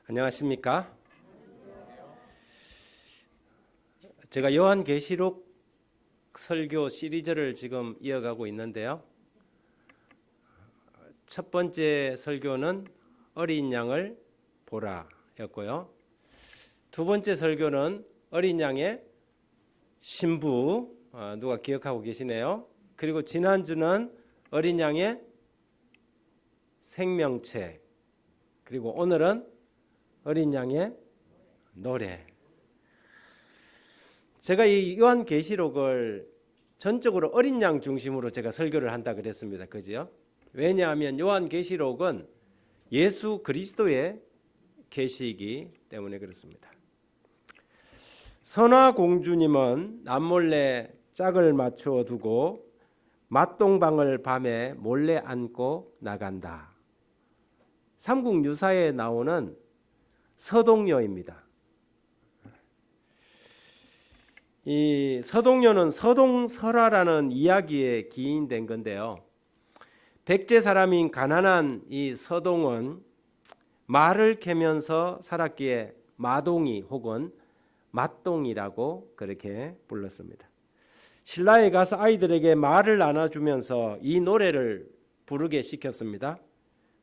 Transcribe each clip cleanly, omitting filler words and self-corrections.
안녕하십니까? 제가 요한계시록 설교 시리즈를 지금 이어가고 있는데요. 첫 번째 설교는 어린 양을 보라 였고요. 두 번째 설교는 어린 양의 신부, 누가 기억하고 계시네요. 그리고 지난주는 어린 양의 생명체, 그리고 오늘은 어린 양의 노래. 제가 이 요한계시록을 전적으로 어린 양 중심으로 제가 설교를 한다 그랬습니다. 그죠? 왜냐하면 요한계시록은 예수 그리스도의 계시이기 때문에 그렇습니다. 선화공주님은 남몰래 짝을 맞추어 두고 맞동방을 밤에 몰래 안고 나간다. 삼국유사에 나오는 서동요입니다. 이 서동요는 서동설화라는 이야기에 기인된 건데요. 백제 사람인 가난한 이 서동은 말을 캐면서 살았기에 마동이 혹은 맞동이라고 그렇게 불렀습니다. 신라에 가서 아이들에게 말을 나눠주면서 이 노래를 부르게 시켰습니다.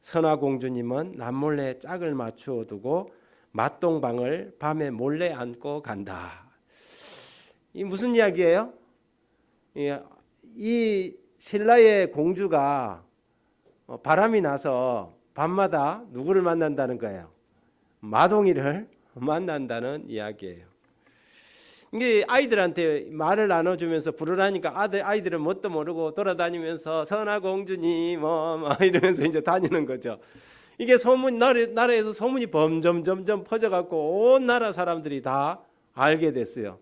선화공주님은 남몰래 짝을 맞추어 두고 맞동방을 밤에 몰래 안고 간다. 이 무슨 이야기예요? 이 신라의 공주가 바람이 나서 밤마다 누구를 만난다는 거예요? 마동이를 만난다는 이야기예요. 이게 아이들한테 말을 나눠주면서 부르라니까 아이들은 뭣도 모르고 돌아다니면서 선화공주님 이러면서 이제 다니는 거죠. 이게 소문 나라에서 소문이 점점 퍼져갖고 온 나라 사람들이 다 알게 됐어요.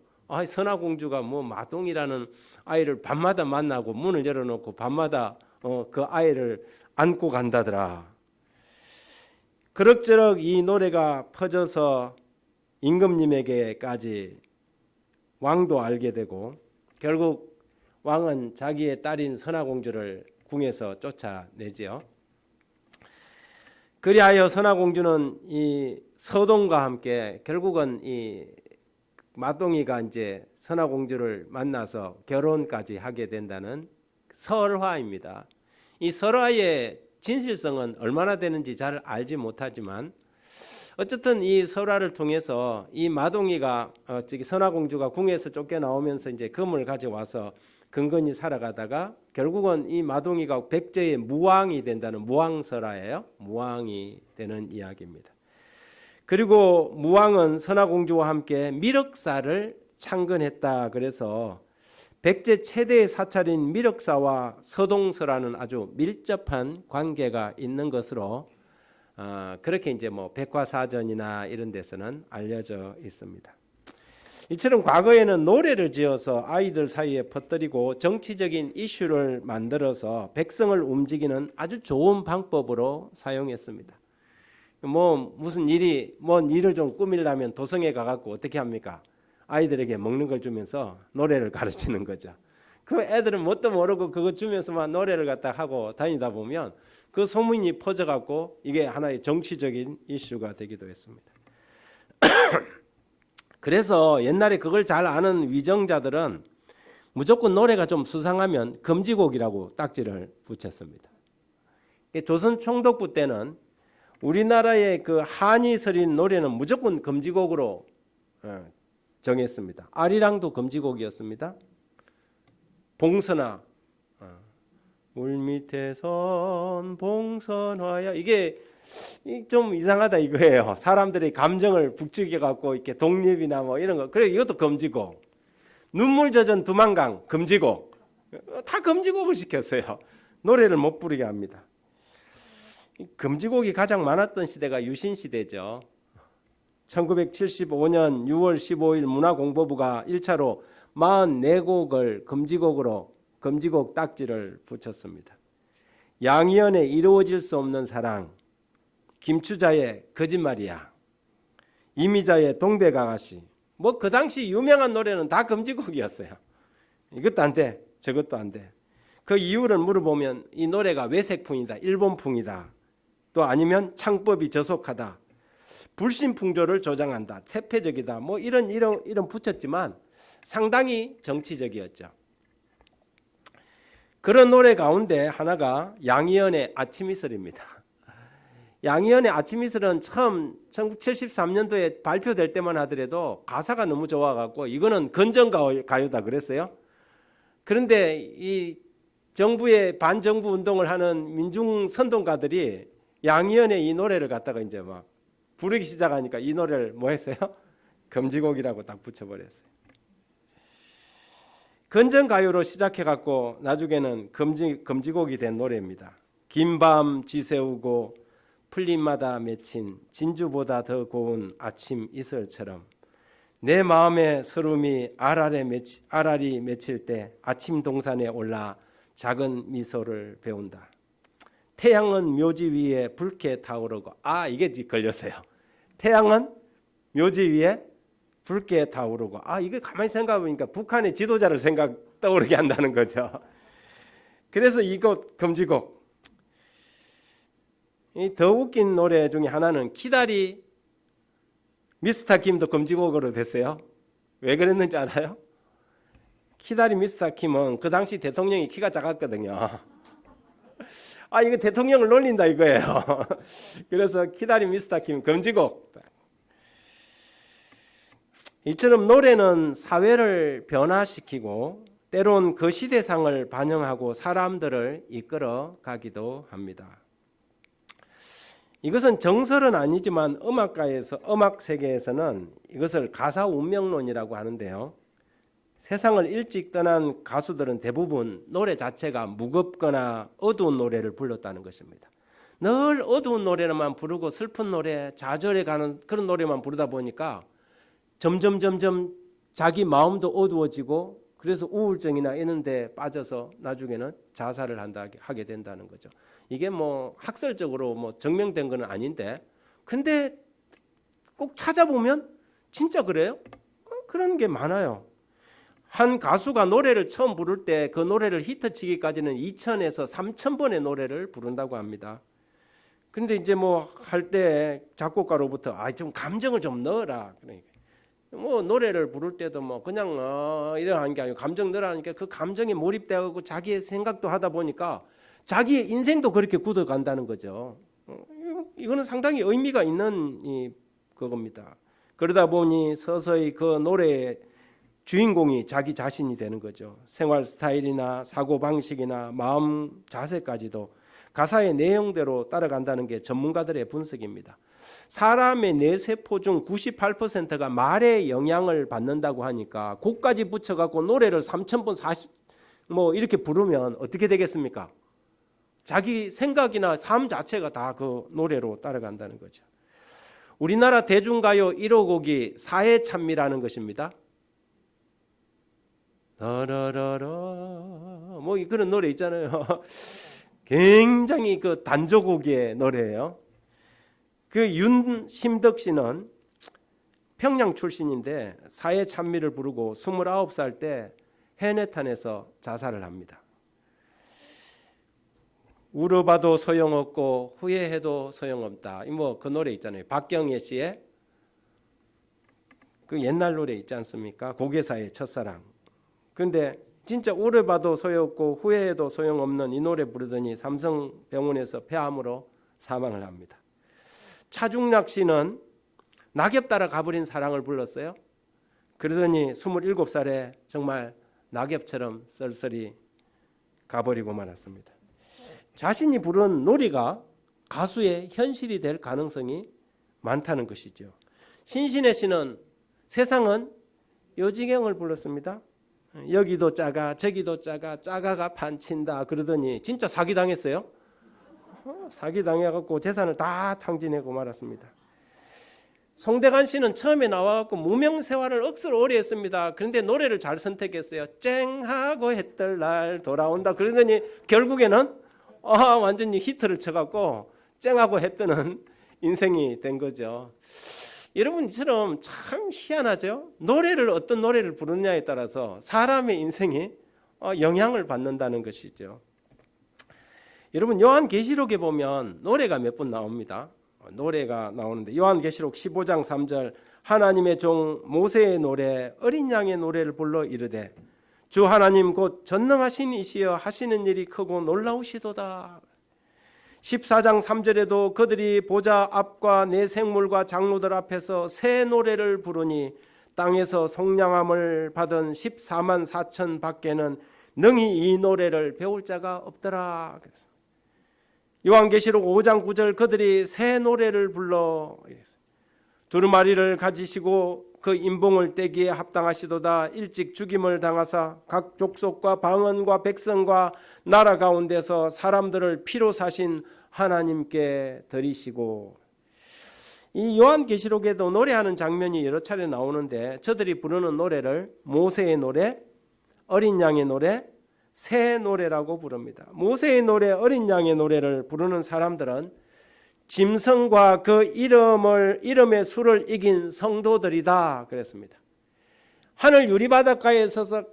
선화공주가 마동이라는 아이를 밤마다 만나고 문을 열어놓고 밤마다 그 아이를 안고 간다더라. 그럭저럭 이 노래가 퍼져서 임금님에게까지 왕도 알게 되고 결국 왕은 자기의 딸인 선화공주를 궁에서 쫓아내지요. 그리하여 선화공주는 이 서동과 함께 결국은 이 마동이가 이제 선화공주를 만나서 결혼까지 하게 된다는 설화입니다. 이 설화의 진실성은 얼마나 되는지 잘 알지 못하지만 어쨌든 이 설화를 통해서 이 마동이가 선화공주가 궁에서 쫓겨나오면서 이제 금을 가져와서 근근히 살아가다가 결국은 이 마동이가 백제의 무왕이 된다는 무왕설화예요. 무왕이 되는 이야기입니다. 그리고 무왕은 선화공주와 함께 미륵사를 창건했다. 그래서 백제 최대의 사찰인 미륵사와 서동설화는 아주 밀접한 관계가 있는 것으로 그렇게 이제 백과사전이나 이런 데서는 알려져 있습니다. 이처럼 과거에는 노래를 지어서 아이들 사이에 퍼뜨리고 정치적인 이슈를 만들어서 백성을 움직이는 아주 좋은 방법으로 사용했습니다. 무슨 일을 좀 꾸미려면 도성에 가갖고 어떻게 합니까? 아이들에게 먹는 걸 주면서 노래를 가르치는 거죠. 그 애들은 뭣도 모르고 그거 주면서만 노래를 갖다 하고 다니다 보면 그 소문이 퍼져갖고 이게 하나의 정치적인 이슈가 되기도 했습니다. 그래서 옛날에 그걸 잘 아는 위정자들은 무조건 노래가 좀 수상하면 금지곡이라고 딱지를 붙였습니다. 조선 총독부 때는 우리나라의 그 한이 서린 노래는 무조건 금지곡으로 정했습니다. 아리랑도 금지곡이었습니다. 봉선화, 물밑에선 봉선화야, 이게 좀 이상하다 이거예요. 사람들의 감정을 북적여 갖고 이렇게 독립이나 이런 거, 그래 이것도 금지곡. 눈물 젖은 두만강 금지곡, 다 금지곡을 시켰어요. 노래를 못 부르게 합니다. 금지곡이 가장 많았던 시대가 유신 시대죠. 1975년 6월 15일 문화공보부가 1차로 44곡을 금지곡 딱지를 붙였습니다. 양희연의 이루어질 수 없는 사랑, 김추자의 거짓말이야, 이미자의 동백아가씨, 그 당시 유명한 노래는 다 금지곡이었어요. 이것도 안 돼, 저것도 안 돼. 그 이유를 물어보면 이 노래가 외색풍이다, 일본풍이다, 또 아니면 창법이 저속하다, 불신풍조를 조장한다, 태폐적이다, 뭐 이런 붙였지만 상당히 정치적이었죠. 그런 노래 가운데 하나가 양희연의 아침 이슬입니다. 양희연의 아침 이슬은 처음 1973년도에 발표될 때만 하더라도 가사가 너무 좋아갖고 이거는 건전가요다 그랬어요. 그런데 이 정부의 반정부 운동을 하는 민중 선동가들이 양희연의 이 노래를 갖다가 이제 막 부르기 시작하니까 이 노래를 뭐 했어요? 금지곡이라고 딱 붙여버렸어요. 건전가요로 시작해갖고 나중에는 금지곡이 된 노래입니다. 긴 밤 지새우고 풀잎마다 맺힌 진주보다 더 고운 아침 이슬처럼 내 마음의 서름이 알알이 맺힐 때 아침 동산에 올라 작은 미소를 배운다. 태양은 묘지 위에 붉게 타오르고, 이게 걸렸어요. 태양은 묘지 위에 붉게 타오르고, 이게 가만히 생각해보니까 북한의 지도자를 떠오르게 한다는 거죠. 그래서 이곡 금지곡. 더 웃긴 노래 중에 하나는 키다리 미스터 김도 금지곡으로 됐어요. 왜 그랬는지 알아요? 키다리 미스터 김은 그 당시 대통령이 키가 작았거든요. 이거 대통령을 놀린다 이거예요. 그래서 키다리 미스터 김 금지곡. 이처럼 노래는 사회를 변화시키고 때론 그 시대상을 반영하고 사람들을 이끌어 가기도 합니다. 이것은 정설은 아니지만 음악 세계에서는 이것을 가사 운명론이라고 하는데요. 세상을 일찍 떠난 가수들은 대부분 노래 자체가 무겁거나 어두운 노래를 불렀다는 것입니다. 늘 어두운 노래만 부르고 슬픈 노래, 좌절해 가는 그런 노래만 부르다 보니까 점점 자기 마음도 어두워지고 그래서 우울증이나 이런 데 빠져서 나중에는 자살을 하게 된다는 거죠. 이게 뭐 학설적으로 뭐 증명된 건 아닌데 근데 꼭 찾아보면 진짜 그래요? 그런 게 많아요. 한 가수가 노래를 처음 부를 때 그 노래를 히트치기까지는 2000에서 3000번의 노래를 부른다고 합니다. 근데 이제 뭐 할 때 작곡가로부터 좀 감정을 좀 넣어라. 그러니까 뭐 노래를 부를 때도 뭐 그냥 이런 하는 게 아니고 감정 넣으라니까 그 감정에 몰입되고 자기의 생각도 하다 보니까 자기의 인생도 그렇게 굳어간다는 거죠. 이거는 상당히 의미가 있는 그겁니다. 그러다 보니 서서히 그 노래의 주인공이 자기 자신이 되는 거죠. 생활 스타일이나 사고 방식이나 마음 자세까지도 가사의 내용대로 따라간다는 게 전문가들의 분석입니다. 사람의 뇌세포 중 98%가 말에 영향을 받는다고 하니까 곡까지 붙여갖고 노래를 3000번 40 뭐 이렇게 부르면 어떻게 되겠습니까? 자기 생각이나 삶 자체가 다 그 노래로 따라간다는 거죠. 우리나라 대중가요 1호 곡이 사해찬미라는 것입니다. 라라라라 뭐 그런 노래 있잖아요. 굉장히 그 단조곡의 노래예요. 그 윤심덕 씨는 평양 출신인데 사해찬미를 부르고 29살 때 해내탄에서 자살을 합니다. 울어봐도 소용없고 후회해도 소용없다. 뭐 그 노래 있잖아요. 박경애 씨의 그 옛날 노래 있지 않습니까? 고개사의 첫사랑. 근데 진짜 울어봐도 소용없고 후회해도 소용없는 이 노래 부르더니 삼성병원에서 폐암으로 사망을 합니다. 차중락 씨는 낙엽 따라 가버린 사랑을 불렀어요. 그러더니 27살에 정말 낙엽처럼 쓸쓸히 가버리고 말았습니다. 자신이 부른 노래가 가수의 현실이 될 가능성이 많다는 것이죠. 신신혜 씨는 세상은 요지경을 불렀습니다. 여기도 작아 저기도 작아 작아가 판친다 그러더니 진짜 사기당했어요. 사기당해갖고 재산을 다 탕진하고 말았습니다. 송대관 씨는 처음에 나와갖고 무명생활을 억수로 오래 했습니다. 그런데 노래를 잘 선택했어요. 쨍하고 했던 날 돌아온다 그러더니 결국에는 완전히 히트를 쳐갖고 쨍하고 했던 인생이 된 거죠. 여러분처럼 참 희한하죠. 어떤 노래를 부르느냐에 따라서 사람의 인생이 영향을 받는다는 것이죠. 여러분 요한계시록에 보면 노래가 몇 번 나옵니다. 노래가 나오는데 요한계시록 15장 3절 하나님의 종 모세의 노래 어린 양의 노래를 불러 이르되 주 하나님 곧 전능하신 이시여 하시는 일이 크고 놀라우시도다. 14장 3절에도 그들이 보좌 앞과 내 생물과 장로들 앞에서 새 노래를 부르니 땅에서 속량함을 받은 14만 4천 밖에는 능히 이 노래를 배울 자가 없더라. 요한계시록 5장 9절 그들이 새 노래를 불러 두루마리를 가지시고 그 인봉을 떼기에 합당하시도다. 일찍 죽임을 당하사 각 족속과 방언과 백성과 나라 가운데서 사람들을 피로 사신 하나님께 드리시고. 이 요한계시록에도 노래하는 장면이 여러 차례 나오는데 저들이 부르는 노래를 모세의 노래, 어린 양의 노래, 새 노래라고 부릅니다. 모세의 노래, 어린 양의 노래를 부르는 사람들은 짐승과 그 이름의 수를 이긴 성도들이다 그랬습니다. 하늘 유리바닷가에 서서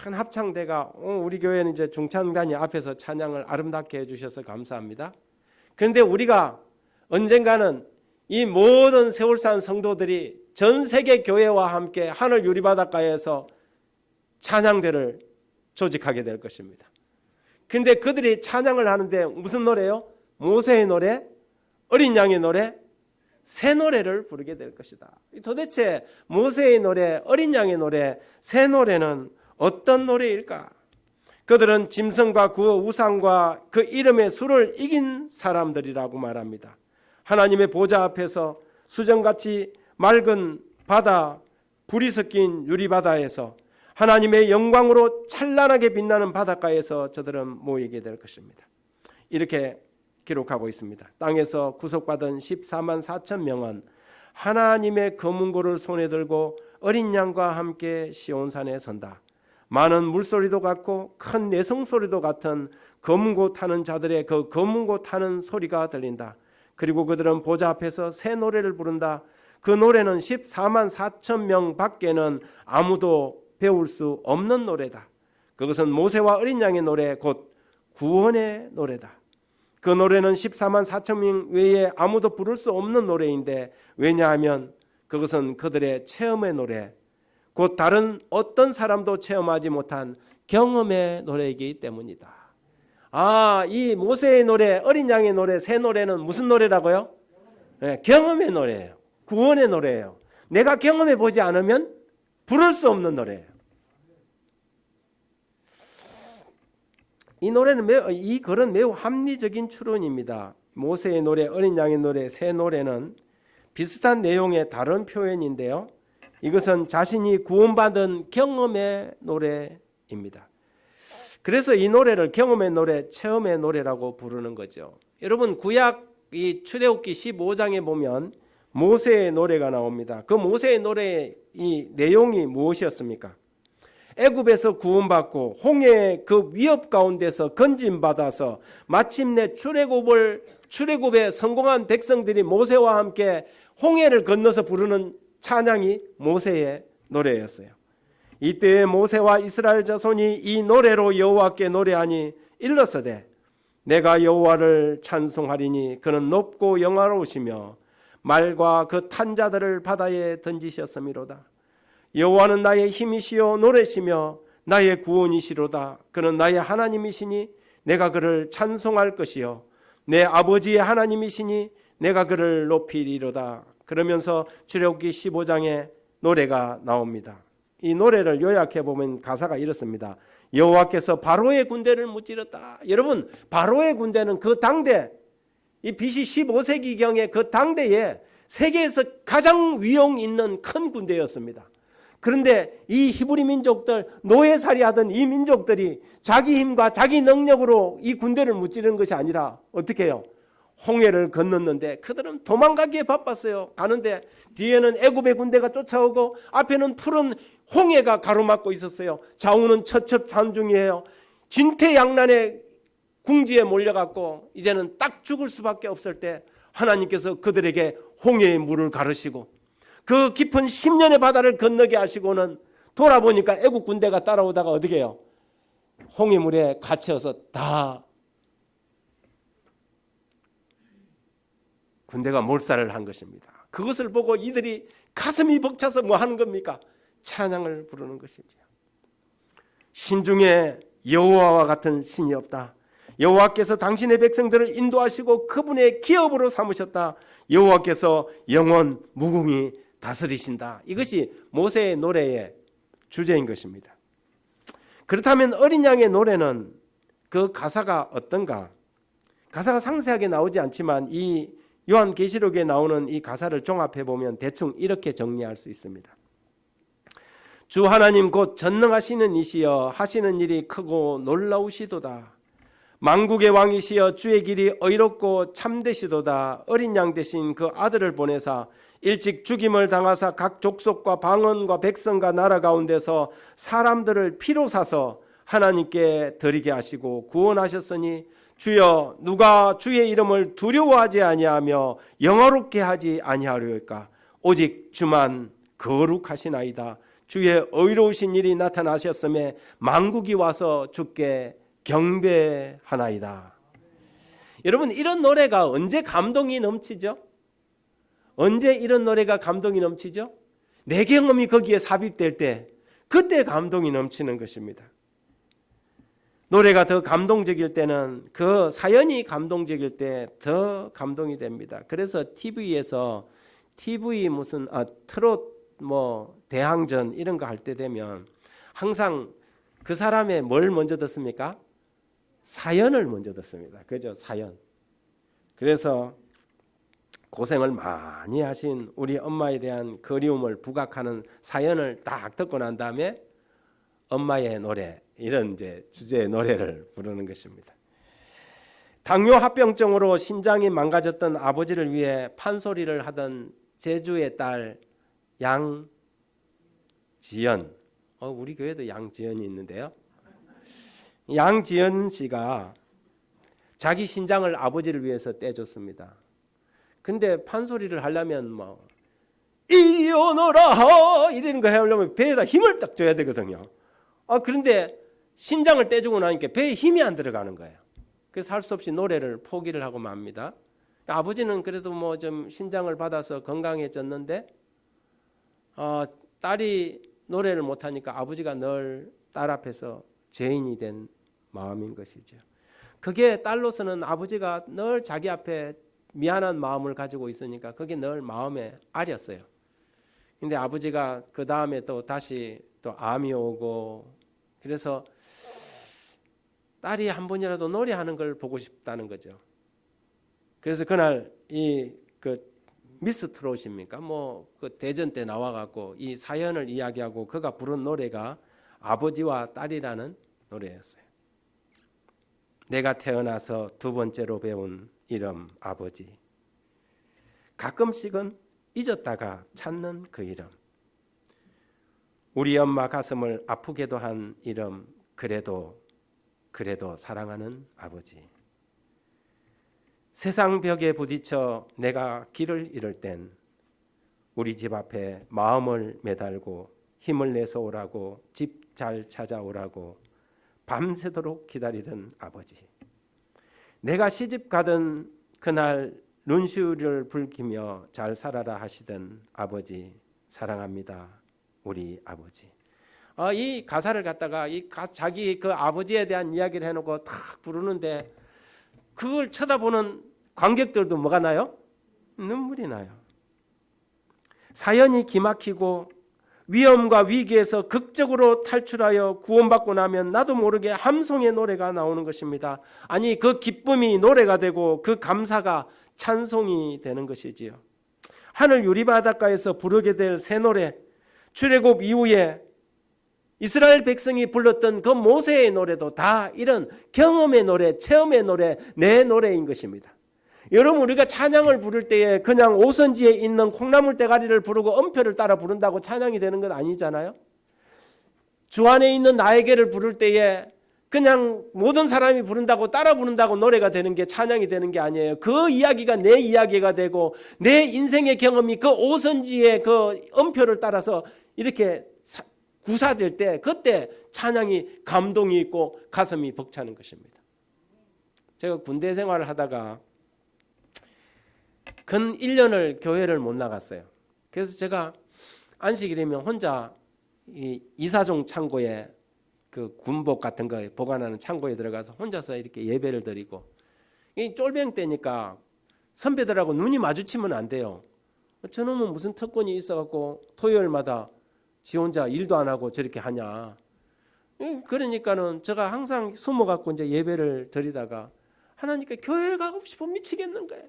큰 합창대가 우리 교회는 이제 중창단이 앞에서 찬양을 아름답게 해주셔서 감사합니다. 그런데 우리가 언젠가는 이 모든 세월산 성도들이 전 세계 교회와 함께 하늘 유리바닷가에서 찬양대를 조직하게 될 것입니다. 그런데 그들이 찬양을 하는데 무슨 노래요? 모세의 노래, 어린 양의 노래, 새 노래를 부르게 될 것이다. 도대체 모세의 노래, 어린 양의 노래, 새 노래는 어떤 노래일까? 그들은 짐승과 그 우상과 그 이름의 수를 이긴 사람들이라고 말합니다. 하나님의 보좌 앞에서 수정같이 맑은 바다, 불이 섞인 유리바다에서 하나님의 영광으로 찬란하게 빛나는 바닷가에서 저들은 모이게 될 것입니다. 이렇게 기록하고 있습니다. 땅에서 구속받은 14만 4천 명은 하나님의 검은고를 손에 들고 어린 양과 함께 시온산에 선다. 많은 물소리도 같고 큰 내성소리도 같은 검은고 타는 자들의 그 검은고 타는 소리가 들린다. 그리고 그들은 보좌 앞에서 새 노래를 부른다. 그 노래는 14만 4천 명 밖에는 아무도 배울 수 없는 노래다. 그것은 모세와 어린 양의 노래, 곧 구원의 노래다. 그 노래는 14만 4천 명 외에 아무도 부를 수 없는 노래인데, 왜냐하면 그것은 그들의 체험의 노래, 곧 다른 어떤 사람도 체험하지 못한 경험의 노래이기 때문이다. 이 모세의 노래, 어린 양의 노래, 새 노래는 무슨 노래라고요? 네, 경험의 노래예요. 구원의 노래예요. 내가 경험해 보지 않으면 부를 수 없는 노래예요. 이 글은 매우 합리적인 추론입니다. 모세의 노래, 어린 양의 노래, 새 노래는 비슷한 내용의 다른 표현인데요. 이것은 자신이 구원받은 경험의 노래입니다. 그래서 이 노래를 경험의 노래, 체험의 노래라고 부르는 거죠. 여러분, 구약 이 출애굽기 15장에 보면 모세의 노래가 나옵니다. 그 모세의 노래의 이 내용이 무엇이었습니까? 애굽에서 구원받고 홍해의 그 위협 가운데서 건짐받아서 마침내 출애굽에 성공한 백성들이 모세와 함께 홍해를 건너서 부르는 찬양이 모세의 노래였어요. 이때에 모세와 이스라엘 자손이 이 노래로 여호와께 노래하니 일러서되 내가 여호와를 찬송하리니 그는 높고 영화로우시며 말과 그 탄 자들을 바다에 던지셨음이로다. 여호와는 나의 힘이시요 노래시며 나의 구원이시로다. 그는 나의 하나님이시니 내가 그를 찬송할 것이요 내 아버지의 하나님이시니 내가 그를 높이리로다. 그러면서 출애굽기 15장에 노래가 나옵니다. 이 노래를 요약해 보면 가사가 이렇습니다. 여호와께서 바로의 군대를 무찌렀다. 여러분, 바로의 군대는 그 당대, 이 BC 15세기경에 그 당대에 세계에서 가장 위용 있는 큰 군대였습니다. 그런데 이 히브리 민족들, 노예살이하던 이 민족들이 자기 힘과 자기 능력으로 이 군대를 무찌르는 것이 아니라 어떻게 해요? 홍해를 건넜는데 그들은 도망가기에 바빴어요. 가는데 뒤에는 애굽의 군대가 쫓아오고 앞에는 푸른 홍해가 가로막고 있었어요. 좌우는 첩첩산중이에요. 진퇴양난의 궁지에 몰려갔고 이제는 딱 죽을 수밖에 없을 때 하나님께서 그들에게 홍해의 물을 가르시고 그 깊은 10년의 바다를 건너게 하시고는 돌아보니까 애국 군대가 따라오다가 어떻게 해요? 홍해물에 갇혀서 다 군대가 몰살을 한 것입니다. 그것을 보고 이들이 가슴이 벅차서 뭐 하는 겁니까? 찬양을 부르는 것이지요. 신중에 여호와와 같은 신이 없다. 여호와께서 당신의 백성들을 인도하시고 그분의 기업으로 삼으셨다. 여호와께서 영원 무궁히 다스리신다. 이것이 모세의 노래의 주제인 것입니다. 그렇다면 어린 양의 노래는 그 가사가 어떤가? 가사가 상세하게 나오지 않지만 이 요한계시록에 나오는 이 가사를 종합해 보면 대충 이렇게 정리할 수 있습니다. 주 하나님 곧 전능하시는 이시여 하시는 일이 크고 놀라우시도다. 만국의 왕이시여 주의 길이 의롭고 참되시도다. 어린 양 대신 그 아들을 보내사 일찍 죽임을 당하사 각 족속과 방언과 백성과 나라 가운데서 사람들을 피로 사서 하나님께 드리게 하시고 구원하셨으니 주여 누가 주의 이름을 두려워하지 아니하며 영화롭게 하지 아니하리까? 오직 주만 거룩하시나이다. 주의 의로우신 일이 나타나셨음에 만국이 와서 주께 경배하나이다. 여러분, 이런 노래가 언제 감동이 넘치죠? 언제 이런 노래가 감동이 넘치죠? 내 경험이 거기에 삽입될 때, 그때 감동이 넘치는 것입니다. 노래가 더 감동적일 때는, 그 사연이 감동적일 때 더 감동이 됩니다. 그래서 TV에서 트롯 대항전 이런 거 할 때 되면 항상 그 사람의 뭘 먼저 듣습니까? 사연을 먼저 듣습니다. 그죠? 사연. 그래서 고생을 많이 하신 우리 엄마에 대한 그리움을 부각하는 사연을 딱 듣고 난 다음에 엄마의 노래, 이런 이제 주제의 노래를 부르는 것입니다. 당뇨 합병증으로 신장이 망가졌던 아버지를 위해 판소리를 하던 제주의 딸 양지연, 우리 교회도 양지연이 있는데요. 양지연 씨가 자기 신장을 아버지를 위해서 떼줬습니다. 근데 판소리를 하려면 이리 오너라 이러는 거 하려면 배에다 힘을 딱 줘야 되거든요. 그런데 신장을 떼주고 나니까 배에 힘이 안 들어가는 거예요. 그래서 할 수 없이 노래를 포기를 하고 맙니다. 아버지는 그래도 좀 신장을 받아서 건강해졌는데 딸이 노래를 못하니까 아버지가 늘 딸 앞에서 죄인이 된 마음인 것이죠. 그게 딸로서는 아버지가 늘 자기 앞에 미안한 마음을 가지고 있으니까 그게 늘 마음에 아렸어요. 근데 아버지가 그 다음에 또 다시 암이 오고, 그래서 딸이 한 번이라도 노래하는 걸 보고 싶다는 거죠. 그래서 그날 미스 트롯입니까? 그 대전 때 나와갖고 이 사연을 이야기하고 그가 부른 노래가 아버지와 딸이라는 노래였어요. 내가 태어나서 두 번째로 배운 이름 아버지. 가끔씩은 잊었다가 찾는 그 이름. 우리 엄마 가슴을 아프게도 한 이름. 그래도 사랑하는 아버지. 세상 벽에 부딪혀 내가 길을 잃을 땐 우리 집 앞에 마음을 매달고 힘을 내서 오라고, 집 잘 찾아오라고 밤새도록 기다리던 아버지. 내가 시집 가던 그날 눈시울을 붉히며 잘 살아라 하시던 아버지. 사랑합니다, 우리 아버지. 이 가사를 갖다가 자기 그 아버지에 대한 이야기를 해놓고 탁 부르는데, 그걸 쳐다보는 관객들도 뭐가 나요? 눈물이 나요. 사연이 기막히고 위험과 위기에서 극적으로 탈출하여 구원받고 나면 나도 모르게 함송의 노래가 나오는 것입니다. 아니, 그 기쁨이 노래가 되고 그 감사가 찬송이 되는 것이지요. 하늘 유리바닷가에서 부르게 될 새 노래, 출애굽 이후에 이스라엘 백성이 불렀던 그 모세의 노래도 다 이런 경험의 노래, 체험의 노래, 내 노래인 것입니다. 여러분, 우리가 찬양을 부를 때에 그냥 오선지에 있는 콩나물 대가리를 부르고 음표를 따라 부른다고 찬양이 되는 건 아니잖아요. 주 안에 있는 나에게를 부를 때에 그냥 모든 사람이 부른다고 따라 부른다고 노래가 되는 게 찬양이 되는 게 아니에요. 그 이야기가 내 이야기가 되고 내 인생의 경험이 그 오선지의 그 음표를 따라서 이렇게 구사될 때, 그때 찬양이 감동이 있고 가슴이 벅차는 것입니다. 제가 군대 생활을 하다가 근 1년을 교회를 못 나갔어요. 그래서 제가 안식일이면 혼자 이 이사종 창고에 그 군복 같은 거 보관하는 창고에 들어가서 혼자서 이렇게 예배를 드리고, 이 쫄병 때니까 선배들하고 눈이 마주치면 안 돼요. 저놈은 무슨 특권이 있어갖고 토요일마다 지 혼자 일도 안 하고 저렇게 하냐. 그러니까는 제가 항상 숨어갖고 이제 예배를 드리다가 하나님께 교회 가고 싶어 미치겠는 거예요.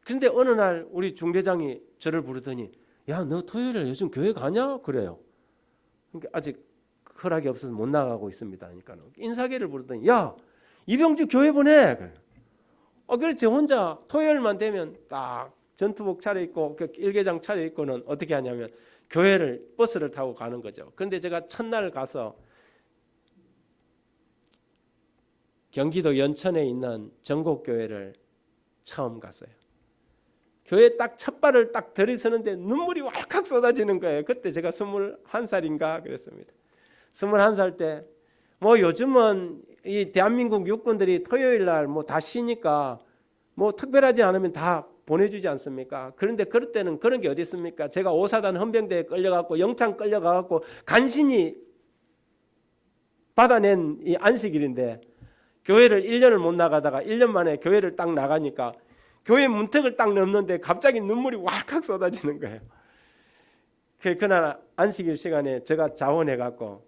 그런데 어느 날 우리 중대장이 저를 부르더니 야, 너 토요일에 요즘 교회 가냐? 그래요. 그러니까 아직 허락이 없어서 못 나가고 있습니다. 그러니까 인사계를 부르더니 야, 이병주 교회 보내. 그렇지. 혼자 토요일만 되면 딱 전투복 차려입고 그 일개장 차려입고는 어떻게 하냐면 교회를 버스를 타고 가는 거죠. 그런데 제가 첫날 가서 경기도 연천에 있는 전곡교회를 처음 갔어요. 교회 딱 첫 발을 딱 들이서는데 눈물이 왈칵 쏟아지는 거예요. 그때 제가 21살인가 그랬습니다. 21살 때 뭐 요즘은 이 대한민국 육군들이 토요일 날 뭐 다 쉬니까 뭐 특별하지 않으면 다 보내주지 않습니까? 그런데 그럴 때는 그런 게 어디 있습니까? 제가 5사단 헌병대에 끌려가고 영창 끌려가고 간신히 받아낸 이 안식일인데 교회를 1년을 못 나가다가 1년 만에 교회를 딱 나가니까 교회 문턱을 딱 넘는데 갑자기 눈물이 왈칵 쏟아지는 거예요. 그날 안식일 시간에 제가 자원해갖고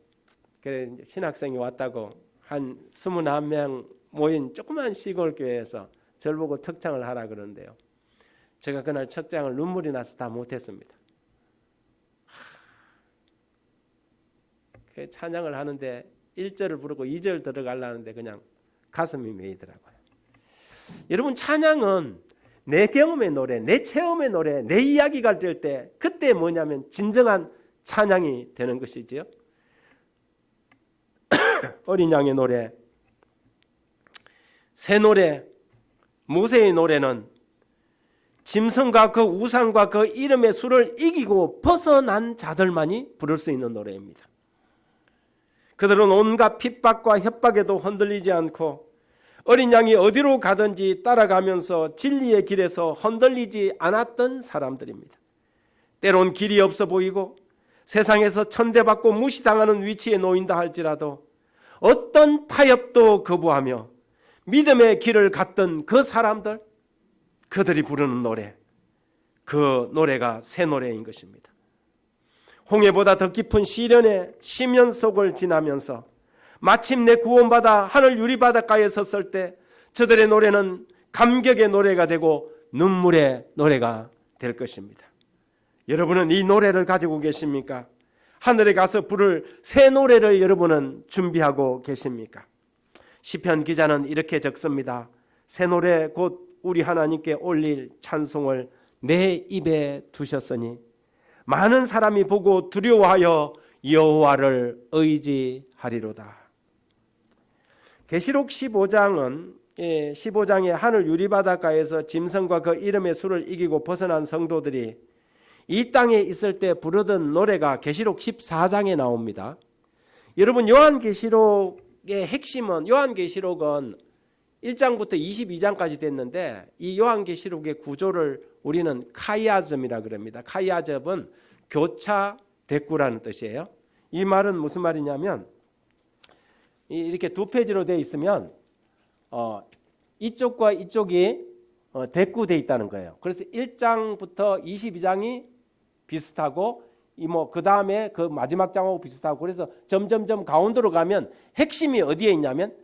그래 신학생이 왔다고 한 21명 모인 조그만 시골 교회에서 저를 보고 특창을 하라 그러는데요. 제가 그날 특창을 눈물이 나서 다 못했습니다. 그 찬양을 하는데 1절을 부르고 2절 들어가려는데 그냥 가슴이 메이더라고요. 여러분, 찬양은 내 경험의 노래, 내 체험의 노래, 내 이야기가 될 때 그때 뭐냐면 진정한 찬양이 되는 것이지요. 어린 양의 노래, 새 노래, 모세의 노래는 짐승과 그 우상과 그 이름의 수를 이기고 벗어난 자들만이 부를 수 있는 노래입니다. 그들은 온갖 핍박과 협박에도 흔들리지 않고 어린 양이 어디로 가든지 따라가면서 진리의 길에서 흔들리지 않았던 사람들입니다. 때론 길이 없어 보이고 세상에서 천대받고 무시당하는 위치에 놓인다 할지라도 어떤 타협도 거부하며 믿음의 길을 갔던 그 사람들, 그들이 부르는 노래, 그 노래가 새 노래인 것입니다. 홍해보다 더 깊은 시련의 심연 속을 지나면서 마침내 구원받아 하늘 유리바닷가에 섰을 때 저들의 노래는 감격의 노래가 되고 눈물의 노래가 될 것입니다. 여러분은 이 노래를 가지고 계십니까? 하늘에 가서 부를 새 노래를 여러분은 준비하고 계십니까? 시편 기자는 이렇게 적습니다. 새 노래 곧 우리 하나님께 올릴 찬송을 내 입에 두셨으니 많은 사람이 보고 두려워하여 여호와를 의지하리로다. 계시록 15장의 하늘 유리바닷가에서 짐승과 그 이름의 수를 이기고 벗어난 성도들이 이 땅에 있을 때 부르던 노래가 계시록 14장에 나옵니다. 여러분, 요한계시록의 핵심은, 요한계시록은 1장부터 22장까지 됐는데 이 요한계시록의 구조를 우리는 카이아즘이라 그럽니다. 카이아즘은 교차 대꾸라는 뜻이에요. 이 말은 무슨 말이냐면 이렇게 두 페이지로 되어 있으면 이쪽과 이쪽이 대꾸되어 있다는 거예요. 그래서 1장부터 22장이 비슷하고 그 다음에 그 마지막 장하고 비슷하고, 그래서 점점점 가운데로 가면 핵심이 어디에 있냐면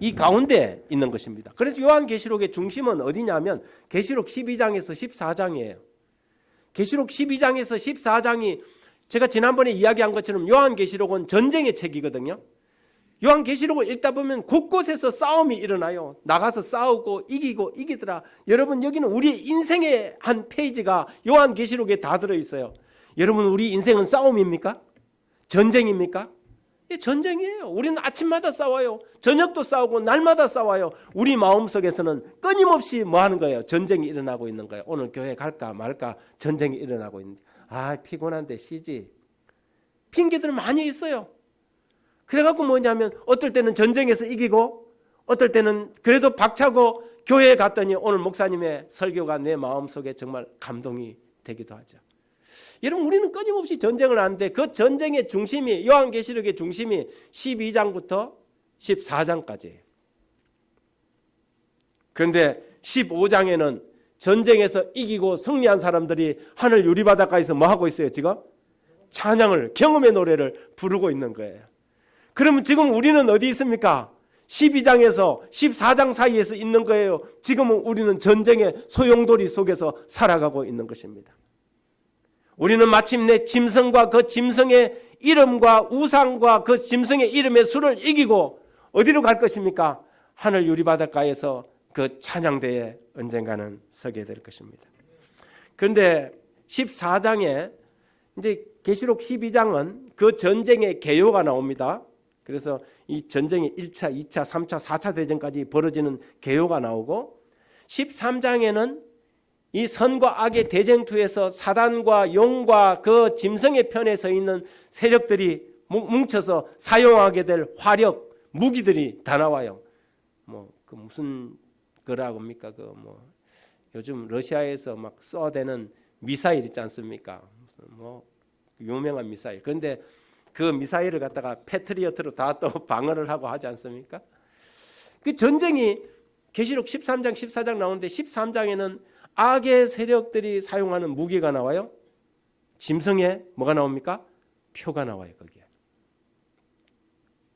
이 가운데에 있는 것입니다. 그래서 요한계시록의 중심은 어디냐면 계시록 12장에서 14장이에요. 계시록 12장에서 14장이 제가 지난번에 이야기한 것처럼 요한계시록은 전쟁의 책이거든요. 요한계시록을 읽다 보면 곳곳에서 싸움이 일어나요. 나가서 싸우고 이기고 이기더라. 여러분, 여기는 우리 인생의 한 페이지가 요한계시록에 다 들어있어요. 여러분, 우리 인생은 싸움입니까? 전쟁입니까? 예, 전쟁이에요. 우리는 아침마다 싸워요. 저녁도 싸우고 날마다 싸워요. 우리 마음속에서는 끊임없이 뭐 하는 거예요? 전쟁이 일어나고 있는 거예요. 오늘 교회 갈까 말까 전쟁이 일어나고 있는데, 피곤한데 쉬지. 핑계들 많이 있어요. 그래갖고 뭐냐면 어떨 때는 전쟁에서 이기고 어떨 때는 그래도 박차고 교회에 갔더니 오늘 목사님의 설교가 내 마음속에 정말 감동이 되기도 하죠. 여러분, 우리는 끊임없이 전쟁을 하는데 그 전쟁의 중심이, 요한계시록의 중심이 12장부터 14장까지예요. 그런데 15장에는 전쟁에서 이기고 승리한 사람들이 하늘 유리바닷가에서 뭐 하고 있어요? 지금 찬양을, 경험의 노래를 부르고 있는 거예요. 그러면 지금 우리는 어디 있습니까? 12장에서 14장 사이에서 있는 거예요. 지금은 우리는 전쟁의 소용돌이 속에서 살아가고 있는 것입니다. 우리는 마침내 짐승과 그 짐승의 이름과 우상과 그 짐승의 이름의 수를 이기고 어디로 갈 것입니까? 하늘 유리바닷가에서 그 찬양대에 언젠가는 서게 될 것입니다. 그런데 14장에 이제 계시록 12장은 그 전쟁의 개요가 나옵니다. 그래서 이 전쟁의 1차, 2차, 3차, 4차 대전까지 벌어지는 개요가 나오고 13장에는 이 선과 악의 대쟁투에서 사단과 용과 그 짐승의 편에 서 있는 세력들이 뭉쳐서 사용하게 될 화력, 무기들이 다 나와요. 그 무슨 거라고 합니까? 요즘 러시아에서 막 쏘아대는 미사일 있지 않습니까? 무슨 유명한 미사일. 그런데 그 미사일을 갖다가 패트리어트로 다 또 방어를 하고 하지 않습니까? 그 전쟁이 계시록 13장, 14장 나오는데 13장에는 악의 세력들이 사용하는 무기가 나와요. 짐승의 뭐가 나옵니까? 표가 나와요. 거기에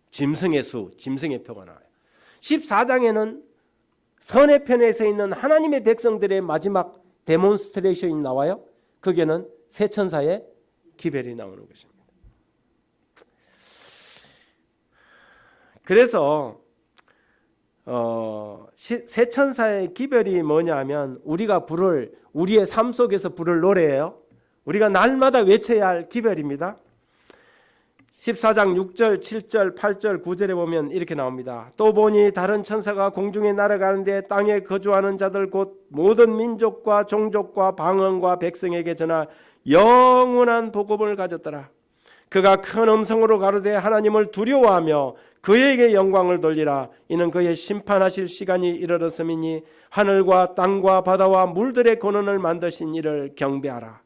짐승의 수, 짐승의 표가 나와요. 14장에는 선의 편에 서 있는 하나님의 백성들의 마지막 데몬스트레이션이 나와요. 거기에는 새 천사의 기별이 나오는 것입니다. 그래서 새 천사의 기별이 뭐냐면 우리가 부를, 우리의 삶 속에서 부를 노래예요. 우리가 날마다 외쳐야 할 기별입니다. 14장 6절, 7절, 8절, 9절에 보면 이렇게 나옵니다. 또 보니 다른 천사가 공중에 날아가는데 땅에 거주하는 자들 곧 모든 민족과 종족과 방언과 백성에게 전할 영원한 복음을 가졌더라. 그가 큰 음성으로 가로되 하나님을 두려워하며 그에게 영광을 돌리라. 이는 그의 심판하실 시간이 이르렀음이니 하늘과 땅과 바다와 물들의 근원을 만드신 이를 경배하라.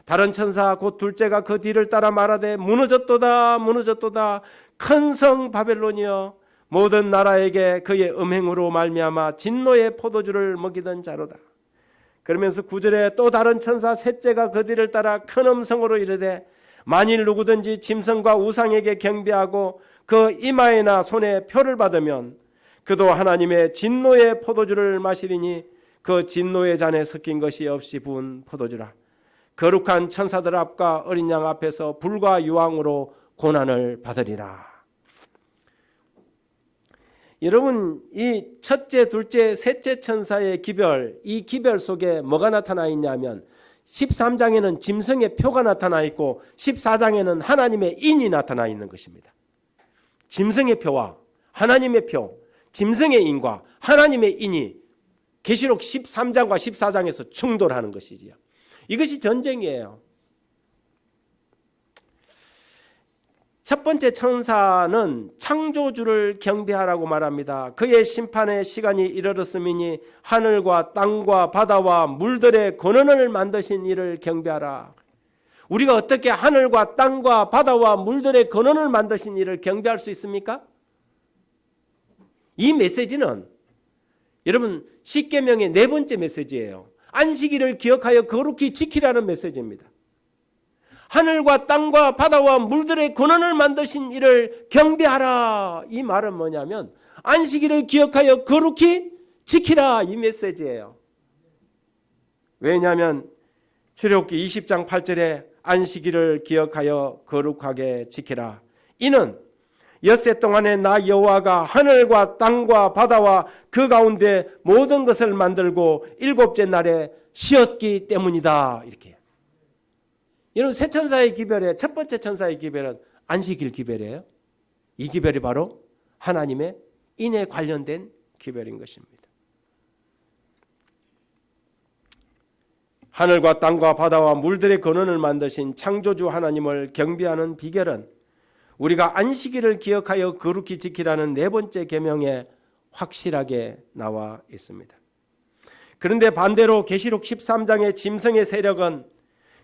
다른 천사 곧 둘째가 그 뒤를 따라 말하되 무너졌도다 무너졌도다 큰 성 바벨론이여 모든 나라에게 그의 음행으로 말미암아 진노의 포도주를 먹이던 자로다. 그러면서 9절에 또 다른 천사 셋째가 그 뒤를 따라 큰 음성으로 이르되 만일 누구든지 짐승과 우상에게 경배하고 그 이마에나 손에 표를 받으면 그도 하나님의 진노의 포도주를 마시리니 그 진노의 잔에 섞인 것이 없이 부은 포도주라. 거룩한 천사들 앞과 어린 양 앞에서 불과 유황으로 고난을 받으리라. 여러분, 이 첫째, 둘째, 셋째 천사의 기별, 이 기별 속에 뭐가 나타나 있냐면 13장에는 짐승의 표가 나타나 있고 14장에는 하나님의 인이 나타나 있는 것입니다. 짐승의 표와 하나님의 표, 짐승의 인과 하나님의 인이 계시록 13장과 14장에서 충돌하는 것이지요. 이것이 전쟁이에요. 첫 번째 천사는 창조주를 경배하라고 말합니다. 그의 심판의 시간이 이르렀음이니 하늘과 땅과 바다와 물들의 근원을 만드신 이를 경배하라. 우리가 어떻게 하늘과 땅과 바다와 물들의 근원을 만드신 이를 경배할 수 있습니까? 이 메시지는 여러분 십계명의 네 번째 메시지예요. 안식일을 기억하여 거룩히 지키라는 메시지입니다. 하늘과 땅과 바다와 물들의 근원을 만드신 이를 경배하라. 이 말은 뭐냐면 안식일을 기억하여 거룩히 지키라, 이 메시지예요. 왜냐하면 출애굽기 20장 8절에 안식일을 기억하여 거룩하게 지키라. 이는 엿새 동안에 나 여호와가 하늘과 땅과 바다와 그 가운데 모든 것을 만들고 일곱째 날에 쉬었기 때문이다. 이렇게. 여러분, 새 천사의 기별의 첫 번째 천사의 기별은 안식일 기별이에요. 이 기별이 바로 하나님의 인에 관련된 기별인 것입니다. 하늘과 땅과 바다와 물들의 근원을 만드신 창조주 하나님을 경배하는 비결은 우리가 안식일을 기억하여 거룩히 지키라는 네 번째 계명의 확실하게 나와 있습니다. 그런데 반대로 계시록 13장의 짐승의 세력은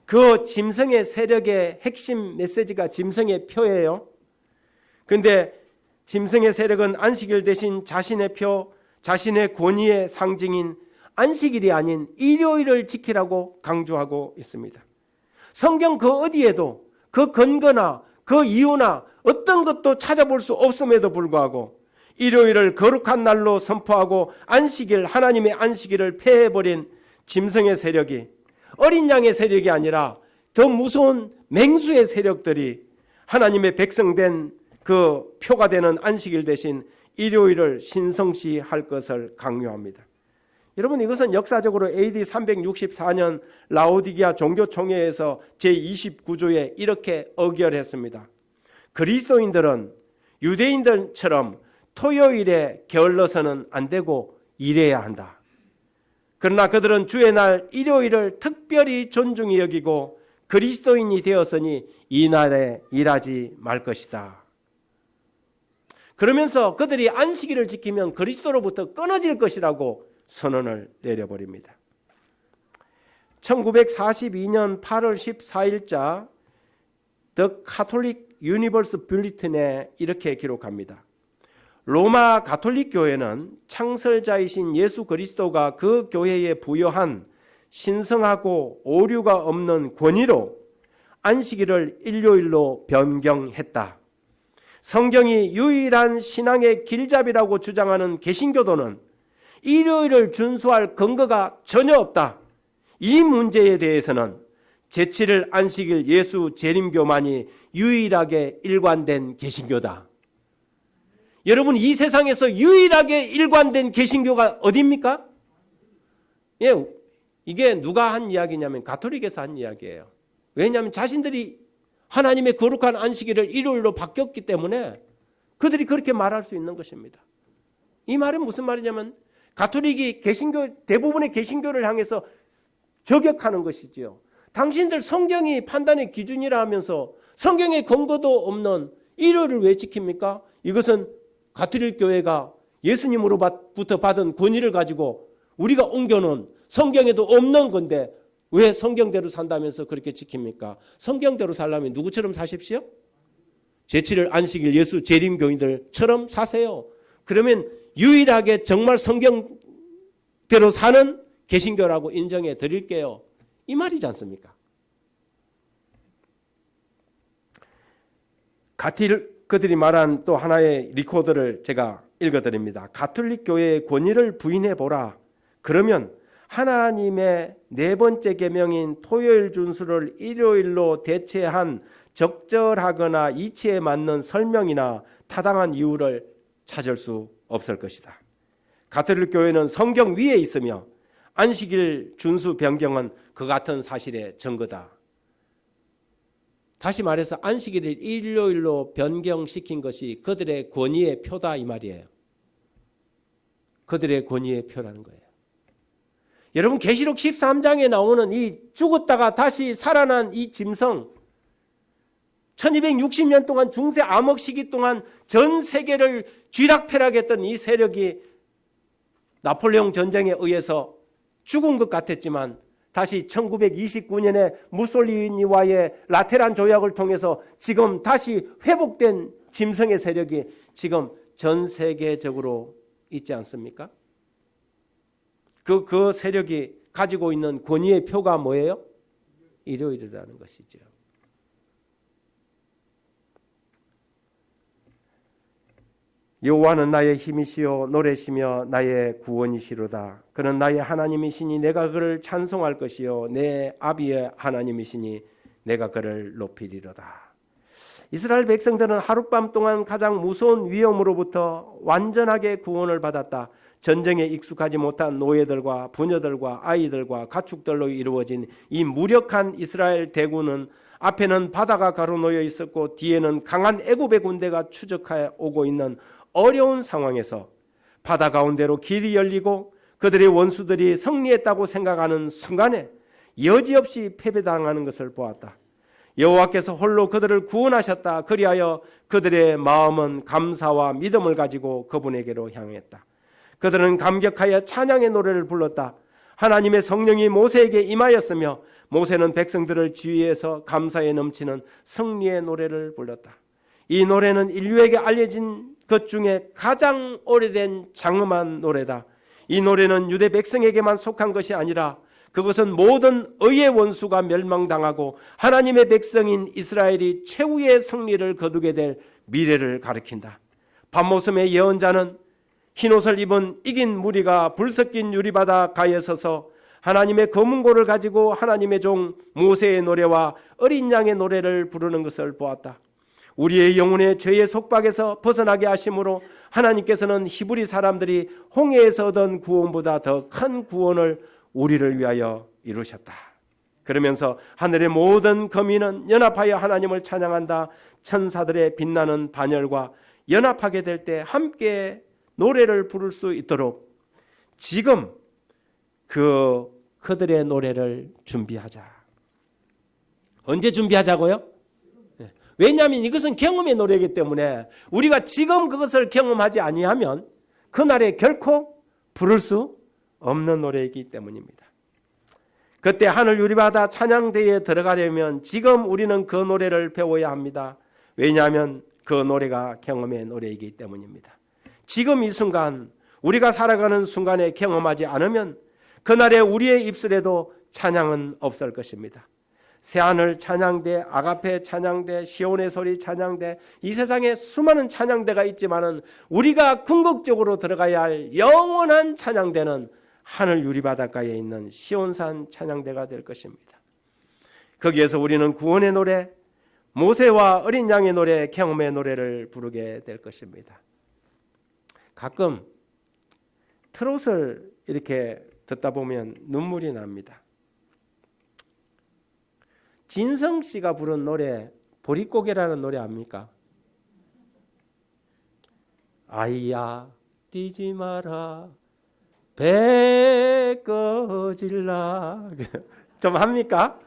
그 짐승의 세력의 핵심 메시지가 짐승의 표예요. 그런데 짐승의 세력은 안식일 대신 자신의 표, 자신의 권위의 상징인 안식일이 아닌 일요일을 지키라고 강조하고 있습니다. 성경 그 어디에도 그 근거나 그 이유나 어떤 것도 찾아볼 수 없음에도 불구하고 일요일을 거룩한 날로 선포하고 안식일, 하나님의 안식일을 폐해버린 짐승의 세력이 어린 양의 세력이 아니라 더 무서운 맹수의 세력들이 하나님의 백성된 그 표가 되는 안식일 대신 일요일을 신성시할 것을 강요합니다. 여러분, 이것은 역사적으로 AD 364년 라오디게아 종교총회에서 제29조에 이렇게 의결했습니다. 그리스도인들은 유대인들처럼 토요일에 게을러서는 안 되고 일해야 한다. 그러나 그들은 주의 날 일요일을 특별히 존중히 여기고 그리스도인이 되었으니 이 날에 일하지 말 것이다. 그러면서 그들이 안식일을 지키면 그리스도로부터 끊어질 것이라고 선언을 내려버립니다. 1942년 8월 14일자 The Catholic Universe Bulletin에 이렇게 기록합니다. 로마 가톨릭 교회는 창설자이신 예수 그리스도가 그 교회에 부여한 신성하고 오류가 없는 권위로 안식일을 일요일로 변경했다. 성경이 유일한 신앙의 길잡이라고 주장하는 개신교도는 일요일을 준수할 근거가 전혀 없다. 이 문제에 대해서는 제7일 안식일 예수 재림교만이 유일하게 일관된 개신교다. 여러분, 이 세상에서 유일하게 일관된 개신교가 어디입니까? 예, 이게 누가 한 이야기냐면 가톨릭에서 한 이야기예요. 왜냐하면 자신들이 하나님의 거룩한 안식일을 일요일로 바뀌었기 때문에 그들이 그렇게 말할 수 있는 것입니다. 이 말은 무슨 말이냐면 가톨릭이 개신교, 대부분의 개신교를 향해서 저격하는 것이지요. 당신들 성경이 판단의 기준이라 하면서 성경의 근거도 없는 일요일을 왜 지킵니까? 이것은 가톨릭 교회가 예수님으로부터 받은 권위를 가지고 우리가 옮겨놓은 성경에도 없는 건데 왜 성경대로 산다면서 그렇게 지킵니까? 성경대로 살려면 누구처럼 사십시오? 제7일 안식일 예수 재림교인들처럼 사세요. 그러면 유일하게 정말 성경대로 사는 개신교라고 인정해 드릴게요. 이 말이지 않습니까? 그들이 말한 또 하나의 리코더를 제가 읽어드립니다. 가톨릭 교회의 권위를 부인해보라. 그러면 하나님의 네 번째 계명인 토요일 준수를 일요일로 대체한 적절하거나 이치에 맞는 설명이나 타당한 이유를 찾을 수 없을 것이다. 가톨릭 교회는 성경 위에 있으며 안식일 준수 변경은 그 같은 사실의 증거다. 다시 말해서 안식일을 일요일로 변경시킨 것이 그들의 권위의 표다 이 말이에요. 그들의 권위의 표라는 거예요. 여러분, 계시록 13장에 나오는 이 죽었다가 다시 살아난 이 짐승, 1260년 동안 중세 암흑 시기 동안 전 세계를 쥐락펴락했던 이 세력이 나폴레옹 전쟁에 의해서 죽은 것 같았지만 다시 1929년에 무솔리니와의 라테란 조약을 통해서 지금 다시 회복된 짐승의 세력이 지금 전 세계적으로 있지 않습니까? 그 세력이 가지고 있는 권위의 표가 뭐예요? 일요일이라는 것이죠. 여호와는 나의 힘이시요 노래시며 나의 구원이시로다. 그는 나의 하나님이시니 내가 그를 찬송할 것이요 내 아비의 하나님이시니 내가 그를 높이리로다. 이스라엘 백성들은 하룻밤 동안 가장 무서운 위험으로부터 완전하게 구원을 받았다. 전쟁에 익숙하지 못한 노예들과 부녀들과 아이들과 가축들로 이루어진 이 무력한 이스라엘 대군은 앞에는 바다가 가로놓여 있었고 뒤에는 강한 애굽의 군대가 추적하여 오고 있는 어려운 상황에서 바다 가운데로 길이 열리고 그들의 원수들이 승리했다고 생각하는 순간에 여지없이 패배당하는 것을 보았다. 여호와께서 홀로 그들을 구원하셨다. 그리하여 그들의 마음은 감사와 믿음을 가지고 그분에게로 향했다. 그들은 감격하여 찬양의 노래를 불렀다. 하나님의 성령이 모세에게 임하였으며 모세는 백성들을 지휘해서 감사에 넘치는 승리의 노래를 불렀다. 이 노래는 인류에게 알려진 것 중에 가장 오래된 장엄한 노래다. 이 노래는 유대 백성에게만 속한 것이 아니라 그것은 모든 의의 원수가 멸망당하고 하나님의 백성인 이스라엘이 최후의 승리를 거두게 될 미래를 가리킨다. 밤모섬의 예언자는 흰옷을 입은 이긴 무리가 불 섞인 유리바다 가에 서서 하나님의 검은고를 가지고 하나님의 종 모세의 노래와 어린 양의 노래를 부르는 것을 보았다. 우리의 영혼의 죄의 속박에서 벗어나게 하심으로 하나님께서는 히브리 사람들이 홍해에서 얻은 구원보다 더 큰 구원을 우리를 위하여 이루셨다. 그러면서 하늘의 모든 거민은 연합하여 하나님을 찬양한다. 천사들의 빛나는 반열과 연합하게 될 때 함께 노래를 부를 수 있도록 지금 그들의 노래를 준비하자. 언제 준비하자고요? 왜냐하면 이것은 경험의 노래이기 때문에 우리가 지금 그것을 경험하지 아니하면 그날에 결코 부를 수 없는 노래이기 때문입니다. 그때 하늘 유리바다 찬양대에 들어가려면 지금 우리는 그 노래를 배워야 합니다. 왜냐하면 그 노래가 경험의 노래이기 때문입니다. 지금 이 순간 우리가 살아가는 순간에 경험하지 않으면 그날에 우리의 입술에도 찬양은 없을 것입니다. 새하늘 찬양대, 아가페 찬양대, 시온의 소리 찬양대, 이 세상에 수많은 찬양대가 있지만은 우리가 궁극적으로 들어가야 할 영원한 찬양대는 하늘 유리바닷가에 있는 시온산 찬양대가 될 것입니다. 거기에서 우리는 구원의 노래, 모세와 어린 양의 노래, 경험의 노래를 부르게 될 것입니다. 가끔 트롯을 이렇게 듣다 보면 눈물이 납니다. 진성 씨가 부른 노래 보릿고개라는 노래 압니까? 아이야 뛰지 마라 배 꺼질라 좀 합니까?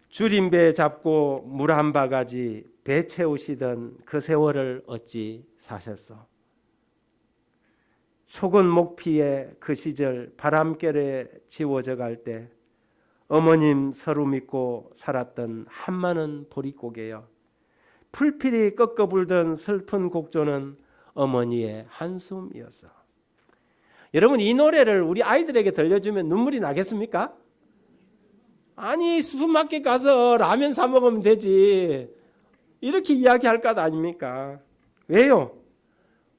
줄임배 잡고 물 한 바가지 배 채우시던 그 세월을 어찌 사셨어? 속은 목피에 그 시절 바람결에 지워져 갈 때 어머님 서로 믿고 살았던 한마는 보릿고개여. 풀필이 꺾어 불던 슬픈 곡조는 어머니의 한숨이었어. 여러분 이 노래를 우리 아이들에게 들려주면 눈물이 나겠습니까? 아니 슈퍼마켓 가서 라면 사 먹으면 되지 이렇게 이야기할 것 아닙니까? 왜요?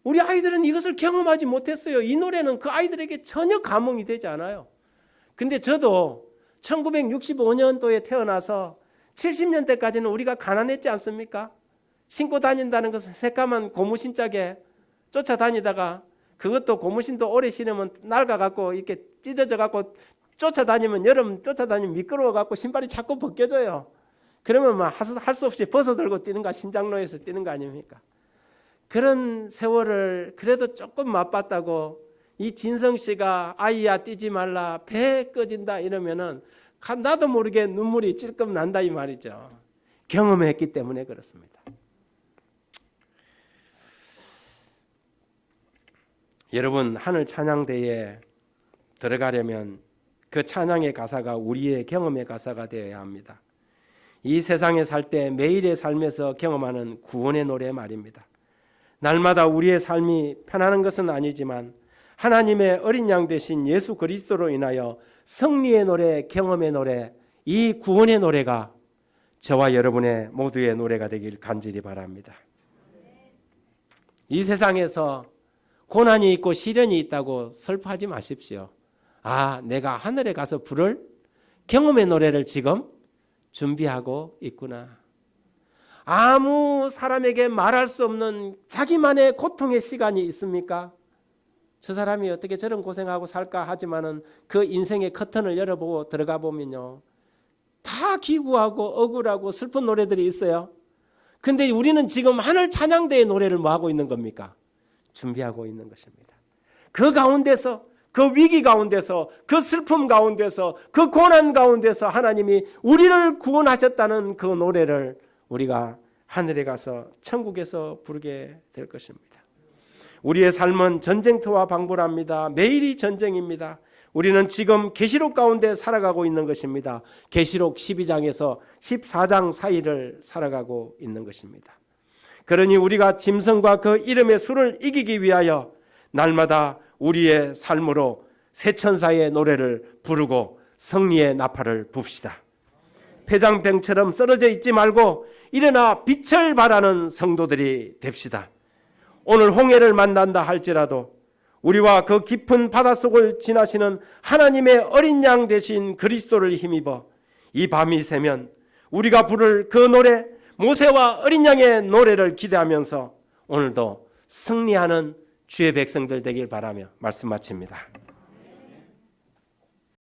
우리 아이들은 이것을 경험하지 못했어요. 이 노래는 그 아이들에게 전혀 감흥이 되지 않아요. 근데 저도 1965년도에 태어나서 70년대까지는 우리가 가난했지 않습니까? 신고 다닌다는 것은 새까만 고무신짝에 쫓아다니다가 그것도 고무신도 오래 신으면 낡아갖고 이렇게 찢어져갖고 쫓아다니면 여름 쫓아다니면 미끄러워갖고 신발이 자꾸 벗겨져요. 그러면 막 할 수 없이 벗어들고 뛰는 거 신장로에서 뛰는 거 아닙니까? 그런 세월을 그래도 조금 맛봤다고 이 진성 씨가 아이야 뛰지 말라 배 꺼진다 이러면은 나도 모르게 눈물이 찔끔 난다 이 말이죠. 경험했기 때문에 그렇습니다. 여러분 하늘 찬양대에 들어가려면 그 찬양의 가사가 우리의 경험의 가사가 되어야 합니다. 이 세상에 살 때 매일의 삶에서 경험하는 구원의 노래 말입니다. 날마다 우리의 삶이 편안한 것은 아니지만 하나님의 어린 양 되신 예수 그리스도로 인하여 승리의 노래, 경험의 노래, 이 구원의 노래가 저와 여러분의 모두의 노래가 되길 간절히 바랍니다. 이 세상에서 고난이 있고 시련이 있다고 슬퍼하지 마십시오. 아, 내가 하늘에 가서 부를 경험의 노래를 지금 준비하고 있구나. 아무 사람에게 말할 수 없는 자기만의 고통의 시간이 있습니까? 저 사람이 어떻게 저런 고생하고 살까 하지만은 그 인생의 커튼을 열어보고 들어가 보면요. 다 기구하고 억울하고 슬픈 노래들이 있어요. 근데 우리는 지금 하늘 찬양대의 노래를 뭐 하고 있는 겁니까? 준비하고 있는 것입니다. 그 가운데서 그 위기 가운데서 그 슬픔 가운데서 그 고난 가운데서 하나님이 우리를 구원하셨다는 그 노래를 우리가 하늘에 가서 천국에서 부르게 될 것입니다. 우리의 삶은 전쟁터와 방불합니다. 매일이 전쟁입니다. 우리는 지금 계시록 가운데 살아가고 있는 것입니다. 계시록 12장에서 14장 사이를 살아가고 있는 것입니다. 그러니 우리가 짐승과 그 이름의 수를 이기기 위하여 날마다 우리의 삶으로 새천사의 노래를 부르고 승리의 나팔을 붑시다. 패장병처럼 쓰러져 있지 말고 일어나 빛을 발하는 성도들이 됩시다. 오늘 홍해를 만난다 할지라도 우리와 그 깊은 바닷속을 지나시는 하나님의 어린 양 되신 그리스도를 힘입어 이 밤이 새면 우리가 부를 그 노래, 모세와 어린 양의 노래를 기대하면서 오늘도 승리하는 주의 백성들 되길 바라며 말씀 마칩니다.